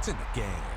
It's in the game.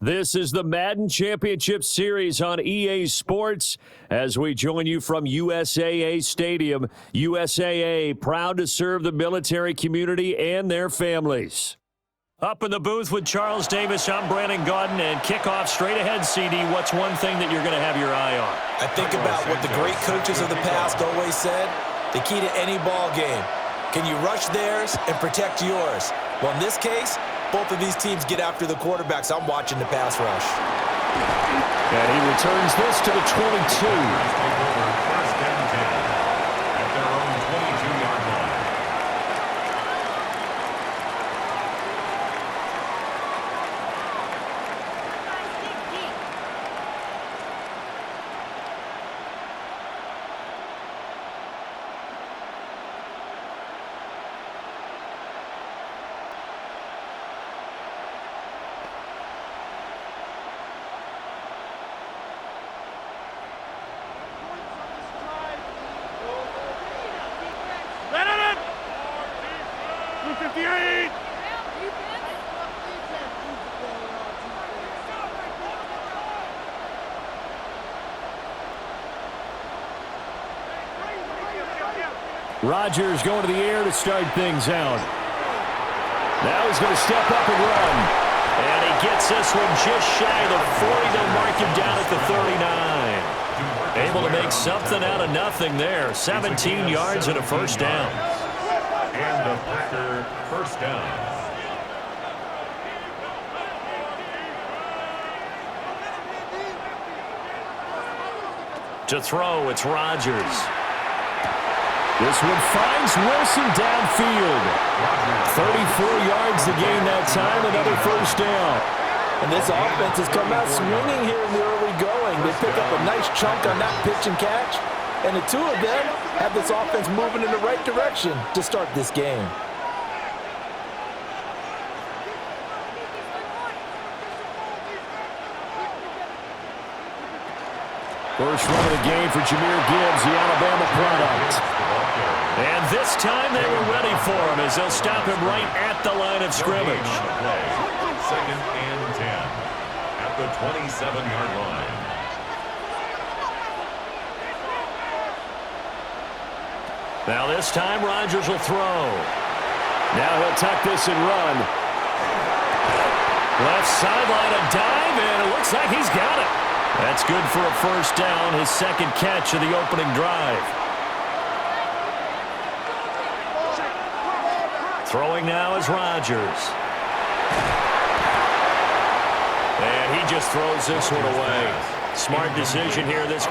This is the Madden Championship Series on EA Sports as we join you from USAA Stadium. USAA, proud to serve the military community and their families. Up in the booth with Charles Davis, I'm Brandon Gaudin, and kickoff straight ahead, CD. What's one thing that you're going to have your eye on? I think about what the great coaches of the past always said. The key to any ball game. Can you rush theirs and protect yours? Well, in this case, both of these teams get after the quarterbacks. I'm watching the pass rush. And he returns this to the 22. Rodgers going to the air to start things out. Now he's going to step up and run. gets this one just shy of the 40. They'll mark him down at the 39. Able to make something out of nothing there. 17 yards and a first down. And the Packer first down. To throw, it's Rodgers. This one finds Wilson downfield. 34 yards to gain that time, another first down. And this offense has come out swinging here in the early going. They pick up a nice chunk on that pitch and catch. And the two of them have this offense moving in the right direction to start this game. First run of the game for Jahmyr Gibbs, the Alabama product. And this time they were ready for him as they'll stop him right at the line of scrimmage. Second and 10 at the 27-yard line. Now this time Rodgers will throw. Now he'll tuck this and run. Left sideline a dive, and it looks like he's got it. That's good for a first down, his second catch of the opening drive. Throwing now is Rodgers. And he just throws this one away. Smart decision here. This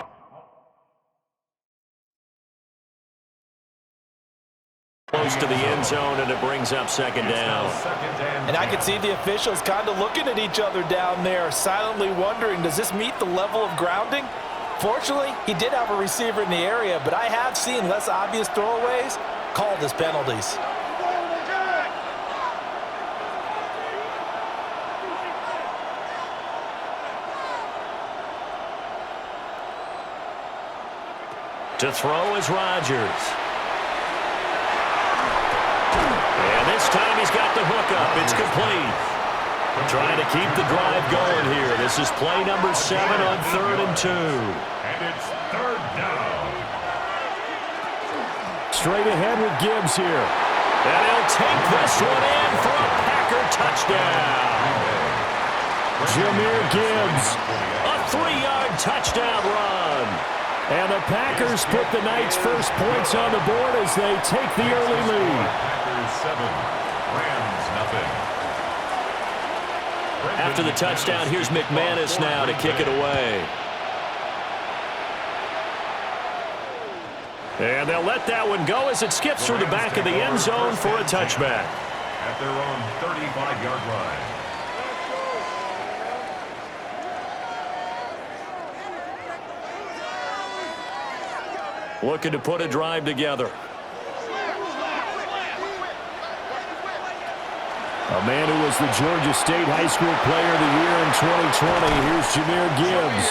close to the end zone, and it brings up second down. And I can see the officials kind of looking at each other down there, silently wondering, does this meet the level of grounding? Fortunately, he did have a receiver in the area, but I have seen less obvious throwaways called as penalties. To throw is Rodgers. And this time he's got the hook up. It's complete. Trying to keep the drive going here. This is play number 7 on 3rd and 2. And it's third down. Straight ahead with Gibbs here. And he'll take this one in for a Packer touchdown. Jahmyr Gibbs, a 3-yard touchdown run. And the Packers put the night's first points on the board as they take the early lead. Packers 7, Rams nothing. After the touchdown, here's McManus now to kick it away. And they'll let that one go as it skips through the back of the end zone for a touchback. At their own 35-yard line. Looking to put a drive together. A man who was the Georgia State High School Player of the Year in 2020. Here's Jahmyr Gibbs.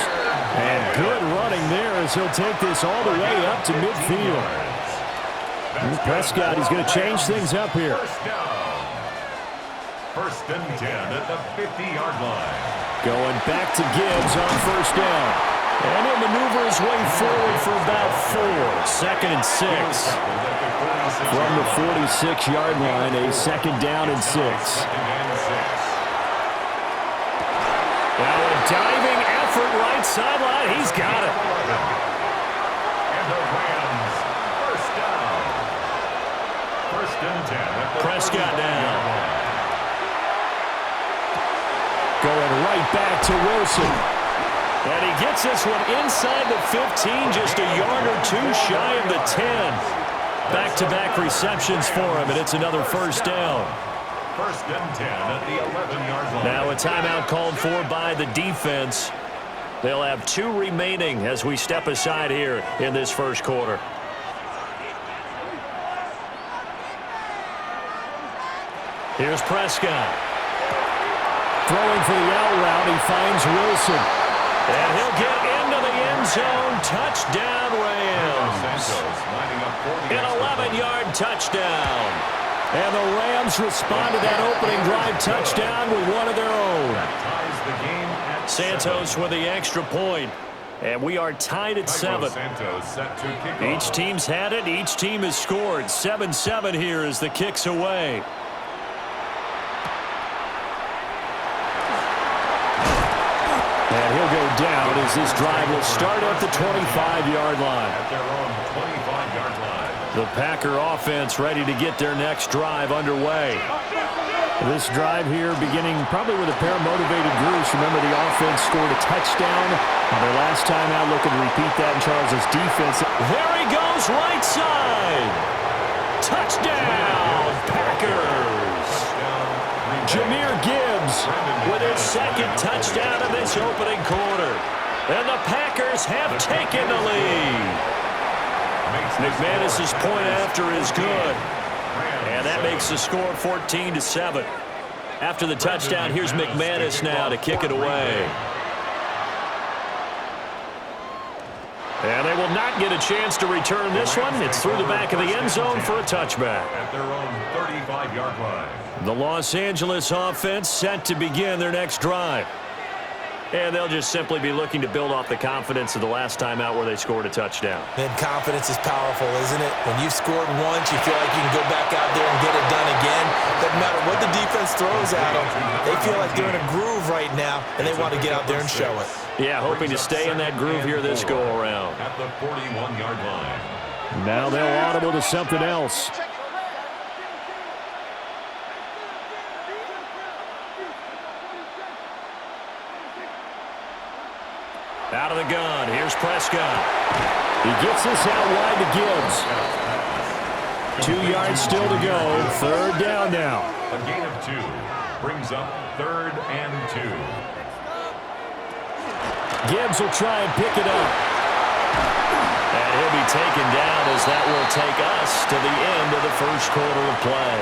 And good running there as he'll take this all the way up to midfield. And Prescott, he's going to change things up here. First and 10 at the 50-yard line. Going back to Gibbs on first down. And he'll maneuver his way forward for about 4. Second and 6. From the 46-yard line, a second down and 6. Now a diving effort right sideline. He's got it. And the Rams first down. First and 10. Prescott down. Going right back to Wilson. And he gets this one inside the 15, just a yard or 2 shy of the 10. Back-to-back receptions for him, and it's another first down. First and 10 at the 11-yard line. Now a timeout called for by the defense. They'll have 2 remaining as we step aside here in this first quarter. Here's Prescott. Throwing for the out route, he finds Wilson. And he'll get into the end zone. Touchdown, Rams. An 11-yard touchdown. And the Rams respond to that opening drive touchdown with one of their own. Santos with the extra point. And we are tied at 7. Each team's had it. Each team has scored. 7-7 here as the kick's away. he'll go down as this drive will start at the 25-yard line. At their own 25-yard line. The Packer offense ready to get their next drive underway. This drive here beginning probably with a pair of motivated groups. Remember, the offense scored a touchdown on their last time out. Looking to repeat that in Charles's defense. There he goes, right side. Touchdown, Packers. Jahmyr Gibbs with his second touchdown of this opening quarter. And the Packers have taken the lead. McManus's point after is good. And that makes the score 14-7. After the touchdown, here's McManus now to kick it away. And they will not get a chance to return this one. It's through the back of the end zone for a touchback. At their own 35-yard line. The Los Angeles offense set to begin their next drive. And they'll just simply be looking to build off the confidence of the last time out where they scored a touchdown. Man, confidence is powerful, isn't it? When you've scored once, you feel like you can go back out there and get it done again. Doesn't matter what the defense throws at them. They feel like they're in a groove right now, and they want to get out there and show it. Yeah, hoping to stay in that groove here this go-around. At the 41-yard line. Now they'll audible to something else. Out of the gun. Here's Prescott. He gets this out wide to Gibbs. 2 yards still to go. Third down now. A gain of 2 brings up 3rd and 2. Gibbs will try and pick it up. And he'll be taken down as that will take us to the end of the first quarter of play.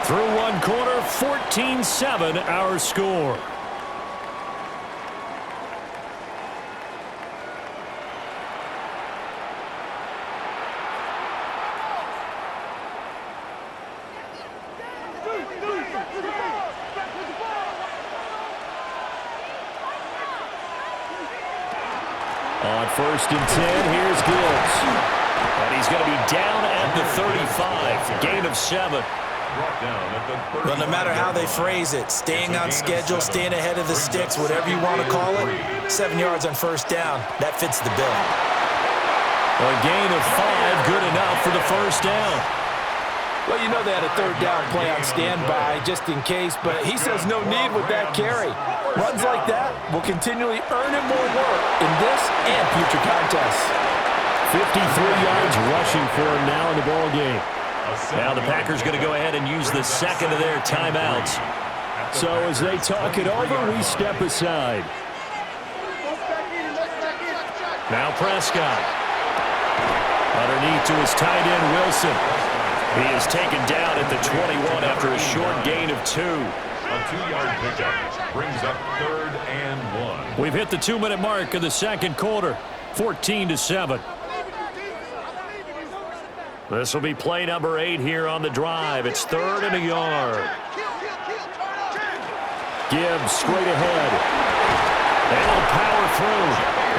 Through one quarter, 14-7 our score. On 1st and 10, here's Gibbs. And he's going to be down at the 35. Gain of 7. Well, no matter how they phrase it, staying on schedule, staying ahead of the sticks, whatever you want to call it, 7 yards on 1st down, that fits the bill. A gain of 5, good enough for the 1st down. Well, you know they had a 3rd down play on standby just in case, but he says no need with that carry. Runs like that will continually earn him more work in this and future contests. 53 yards rushing for him now in the ball game. Now the Packers going to go ahead and use the second of their timeouts. So as they talk it over, we step aside. Now Prescott. Underneath to his tight end, Wilson. He is taken down at the 21 after a short gain of 2. A 2-yard pickup brings up 3rd and 1. We've hit the 2-minute mark of the second quarter, 14-7. This will be play number 8 here on the drive. It's 3rd and a yard. Gibbs straight ahead. And he'll power through.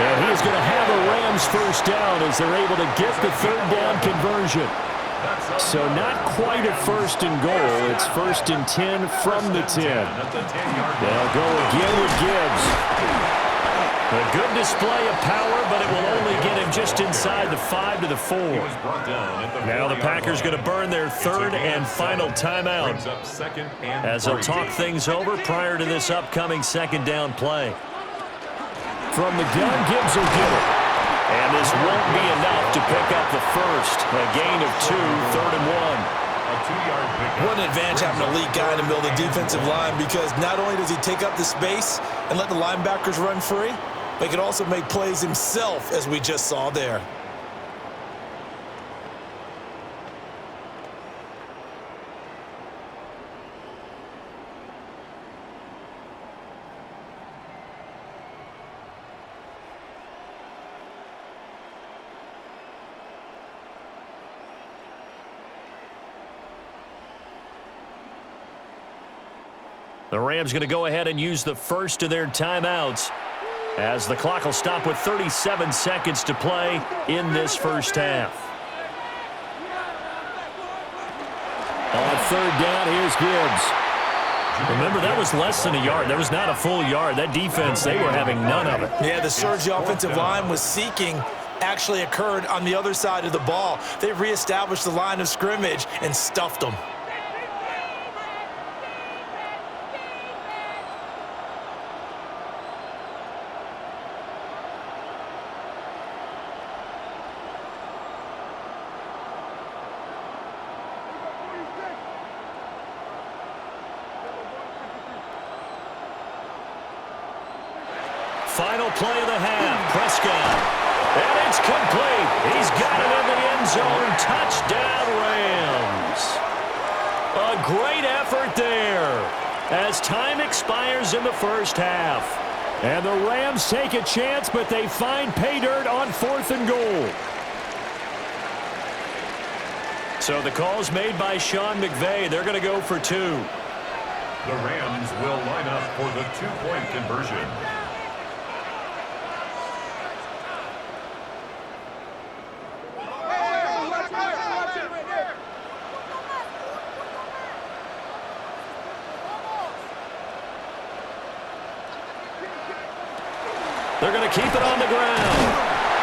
And he's going to have a Rams 1st down as they're able to get the 3rd down conversion. So not quite a 1st and goal. It's 1st and 10 from the 10. They'll go again with Gibbs. A good display of power, but it will only get him just inside the 5 to the 4. Now the Packers going to burn their 3rd and final timeout as they'll talk things over prior to this upcoming 2nd down play. From the gun, Gibbs will get it. And this won't be enough to pick up the 1st. A gain of 2, 3rd and 1. What an advantage having a elite guy in the middle of the defensive line, because not only does he take up the space and let the linebackers run free, but he can also make plays himself, as we just saw there. The Rams going to go ahead and use the 1st of their timeouts as the clock will stop with 37 seconds to play in this 1st half. On 3rd down, here's Gibbs. Remember, that was less than a yard. That was not a full yard. That defense, they were having none of it. Yeah, the surge the offensive line was seeking actually occurred on the other side of the ball. They reestablished the line of scrimmage and stuffed them. Final play of the half, Prescott. And it's complete. He's got it in the end zone. Touchdown, Rams. A great effort there as time expires in the first half. And the Rams take a chance, but they find pay dirt on 4th and goal. So the call's made by Sean McVay. They're going to go for 2. The Rams will line up for the 2-point conversion. They're going to keep it on the ground.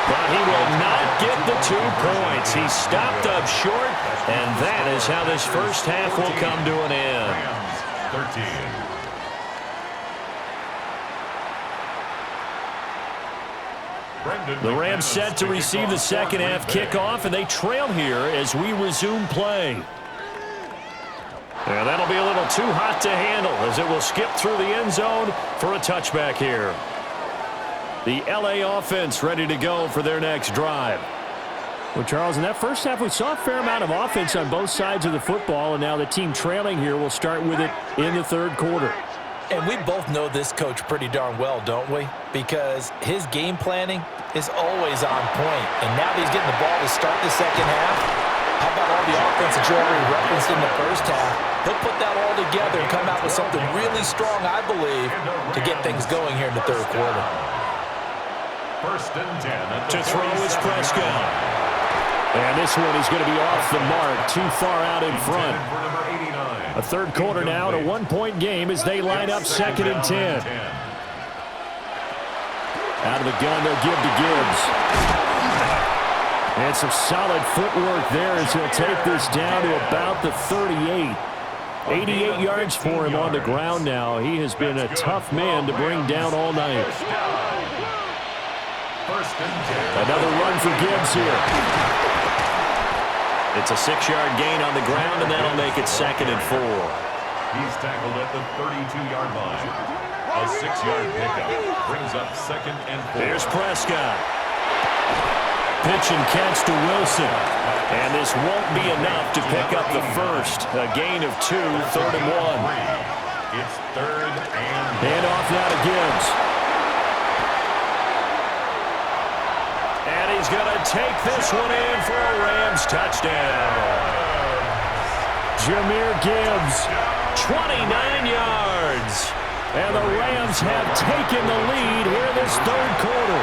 But he will not get the 2 points. He stopped up short, and that is how this first half will come to an end. Rams 13. The Rams set to receive the second half kickoff, and they trail here as we resume play. And that'll be a little too hot to handle as it will skip through the end zone for a touchback here. The L.A. offense ready to go for their next drive. Well, Charles, in that first half, we saw a fair amount of offense on both sides of the football, and now the team trailing here will start with it in the third quarter. And we both know this coach pretty darn well, don't we? Because his game planning is always on point. And now that he's getting the ball to start the second half, how about all the offense that you already referenced in the first half? He'll put that all together and come out with something really strong, I believe, to get things going here in the third quarter. First and 10 at the to throw is Prescott. And this one is going to be off the mark, too far out in front. A third quarter now, and a 1-point game as they line up 2nd and 10. Out of the gun, they'll give to Gibbs. And some solid footwork there as he'll take this down to about the 38. 88 yards for him on the ground now. He has been a tough man to bring down all night. Another run for Gibbs here. It's a 6-yard gain on the ground, and that'll make it 2nd and 4. He's tackled at the 32-yard line. A 6-yard pickup brings up 2nd and 4. Here's Prescott. Pitch and catch to Wilson. And this won't be enough to pick up the first. A gain of 2, 3rd and 1. It's 3rd and 1. Hand off now to Gibbs. And he's going to take this one in for a Rams touchdown. Jahmyr Gibbs, 29 yards. And the Rams have taken the lead here this third quarter.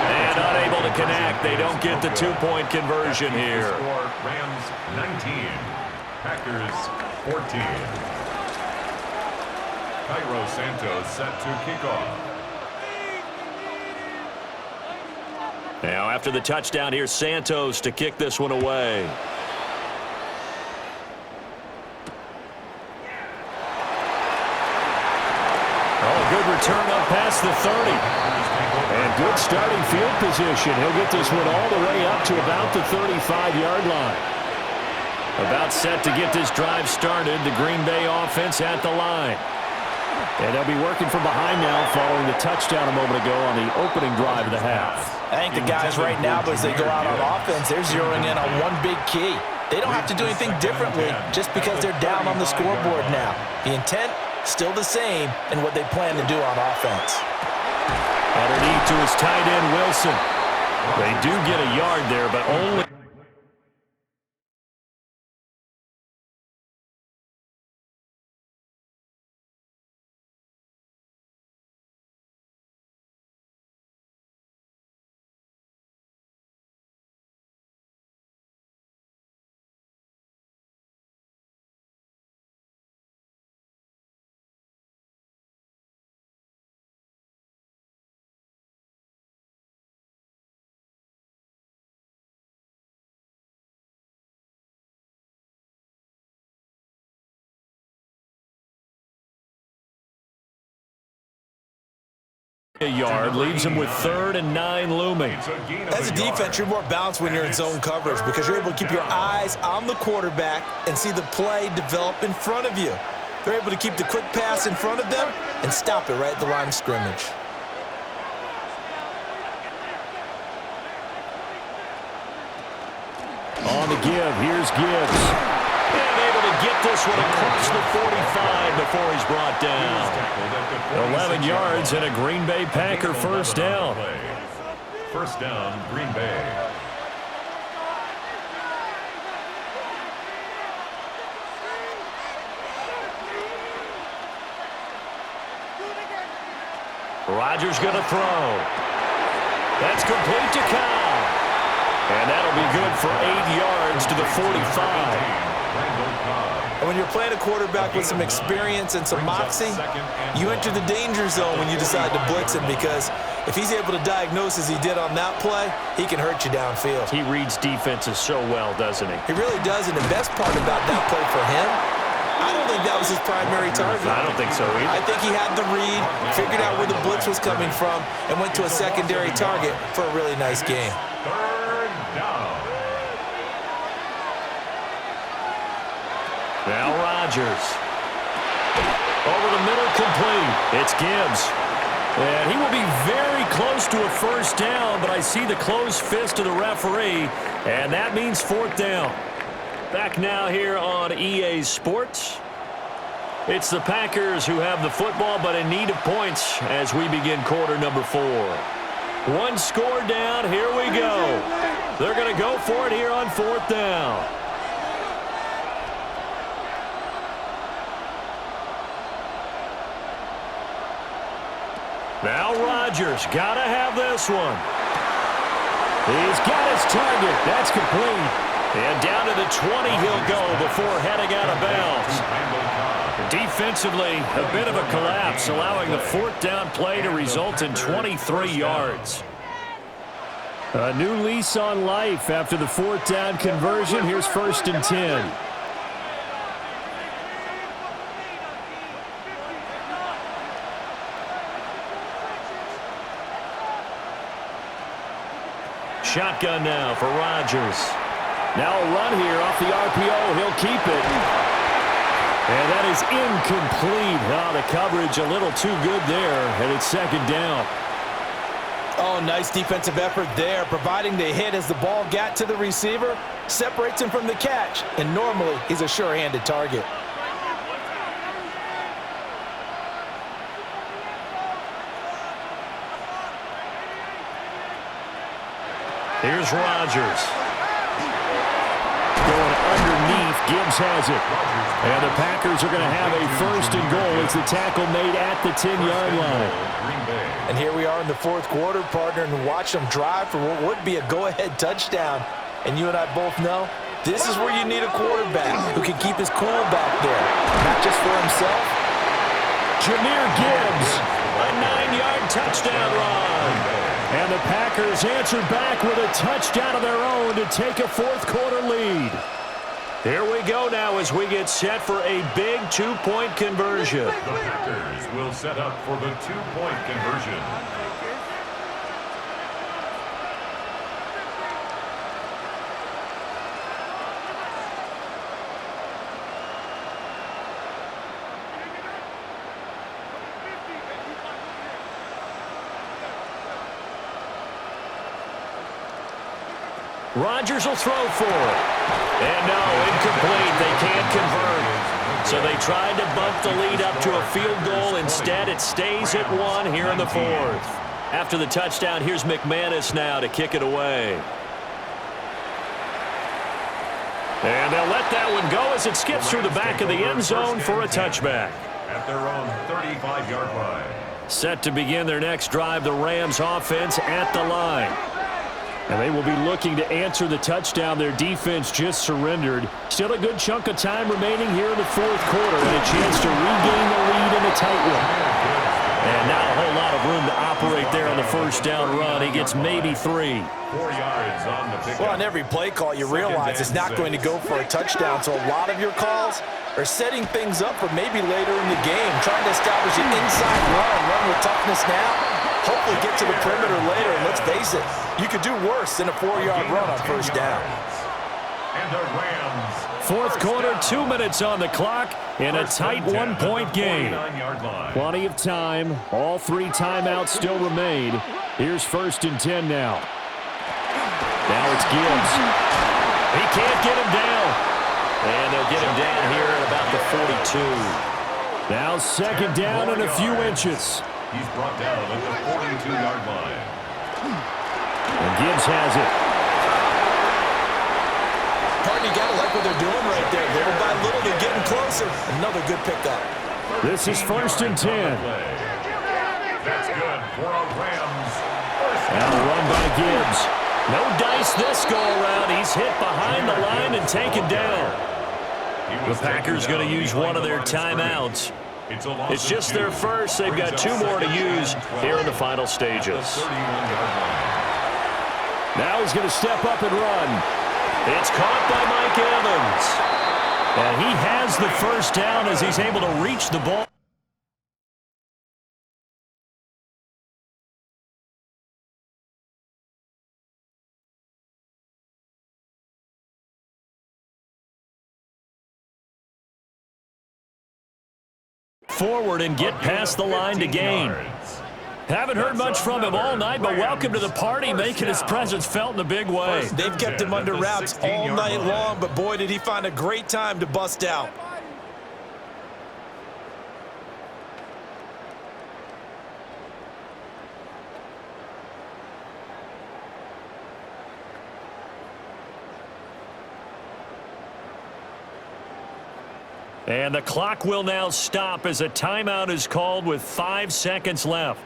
And unable to connect. They don't get the 2-point conversion here. Rams 19, Packers 14. Cairo Santos set to kick off. Now after the touchdown, here's Santos to kick this one away. Oh, good return up past the 30. And good starting field position. He'll get this one all the way up to about the 35-yard line. About set to get this drive started. The Green Bay offense at the line. And they'll be working from behind now following the touchdown a moment ago on the opening drive of the half. I think the guys right now, as they go out on offense, they're zeroing in on one big key. They don't have to do anything differently just because they're down on the scoreboard now. The intent, still the same in what they plan to do on offense. Underneath to his tight end, Wilson. They do get a yard there, but only A yard leaves him with 3rd and 9 looming. As a defense, you're more balanced when you're in zone coverage because you're able to keep your eyes on the quarterback and see the play develop in front of you. They're able to keep the quick pass in front of them and stop it right at the line of scrimmage. On the give, here's Gibbs. And able to get this one across the 45 before he's brought down. 11 yards and a Green Bay Packer first down. First down, Green Bay. Rodgers going to throw. That's complete to Cobb. And that'll be good for 8 yards to the 45. And when you're playing a quarterback with some experience and some moxie, you enter the danger zone when you decide to blitz him because if he's able to diagnose as he did on that play, he can hurt you downfield. He reads defenses so well, doesn't he? He really does, and the best part about that play for him, I don't think that was his primary target. I don't think so either. I think he had the read, figured out where the blitz was coming from, and went to a secondary target for a really nice game. Third down. Now Rodgers. Over the middle, complete. It's Gibbs. And he will be very close to a first down, but I see the closed fist of the referee, and that means 4th down. Back now here on EA Sports. It's the Packers who have the football, but in need of points as we begin quarter number 4. 1 score down. Here we go. They're going to go for it here on 4th down. Now Rodgers got to have this one. He's got his target. That's complete. And down to the 20 he'll go before heading out of bounds. Defensively, a bit of a collapse, allowing the 4th down play to result in 23 yards. A new lease on life after the 4th down conversion. Here's 1st and 10. Shotgun now for Rodgers. Now a run here off the RPO. He'll keep it. And that is incomplete. Oh, the coverage a little too good there, and it's 2nd down. Oh, nice defensive effort there, providing the hit as the ball got to the receiver, separates him from the catch, and normally he's a sure-handed target. Here's Rodgers. Going underneath, Gibbs has it. And the Packers are going to have a 1st and goal. It's the tackle made at the 10-yard line. And here we are in the 4th quarter, partner, and watch them drive for what would be a go-ahead touchdown. And you and I both know this is where you need a quarterback who can keep his cool back there, not just for himself. Jahmyr Gibbs, a 9-yard touchdown run. And the Packers answer back with a touchdown of their own to take a 4th quarter lead. Here we go now as we get set for a big 2-point conversion. The Packers will set up for the 2-point conversion. Rodgers will throw for it. And no, incomplete. They can't convert. So they tried to bump the lead up to a field goal. Instead, it stays at 1 here in the 4th. After the touchdown, here's McManus now to kick it away. And they'll let that one go as it skips through the back of the end zone for a touchback. At their own 35-yard line. Set to begin their next drive, the Rams offense at the line. And they will be looking to answer the touchdown their defense just surrendered. Still a good chunk of time remaining here in the 4th quarter and a chance to regain the lead in a tight one. And not a whole lot of room to operate there on the 1st down run. He gets maybe 3. 4 yards on the pickup. Well, on every play call, you realize it's not going to go for a touchdown, so a lot of your calls are setting things up for maybe later in the game, trying to establish an inside run with toughness now. Hopefully get to the perimeter later, and let's face it, you could do worse than a 4-yard run on first down. And the Rams. Fourth quarter, 2 minutes on the clock in a tight one-point game. Plenty of time. All 3 timeouts still remain. Here's 1st and 10 now. Now it's Gibbs. He can't get him down. And they'll get him down here at about the 42. Now 2nd down and a few inches. He's brought down at the 42-yard line. And Gibbs has it. Partner, you got to like what they're doing right there. Little by little, they're getting closer. Another good pickup. This is 1st and 10. That's good for a Rams. Now a run by Gibbs. No dice this go-around. He's hit behind the line and taken down. The Packers going to use one of their timeouts. It's just their first. They've got 2 more to use here in the final stages. Now he's going to step up and run. It's caught by Mike Evans. And he has the first down as he's able to reach the ball. Forward and get past the line to gain. Haven't heard much from him all night, but welcome to the party, making his presence felt in a big way. They've kept him under wraps all night long, but boy, did he find a great time to bust out. And the clock will now stop as a timeout is called with 5 seconds left.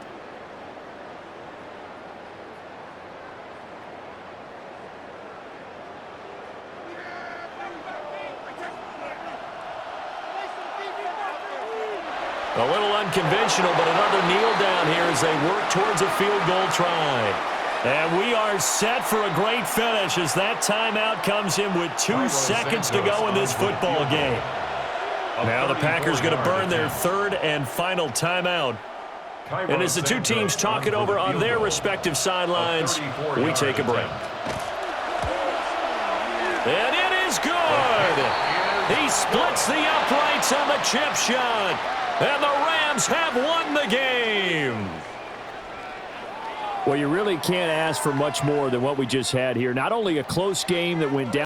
A little unconventional, but another kneel down here as they work towards a field goal try. And we are set for a great finish as that timeout comes in with 2 seconds to go in this football game. Now the Packers going to burn their 3rd and final timeout. And as the 2 teams talk it over on their respective sidelines, we take a break. And it is good. He splits the uprights on the chip shot. And the Rams have won the game. Well, you really can't ask for much more than what we just had here. Not only a close game that went down.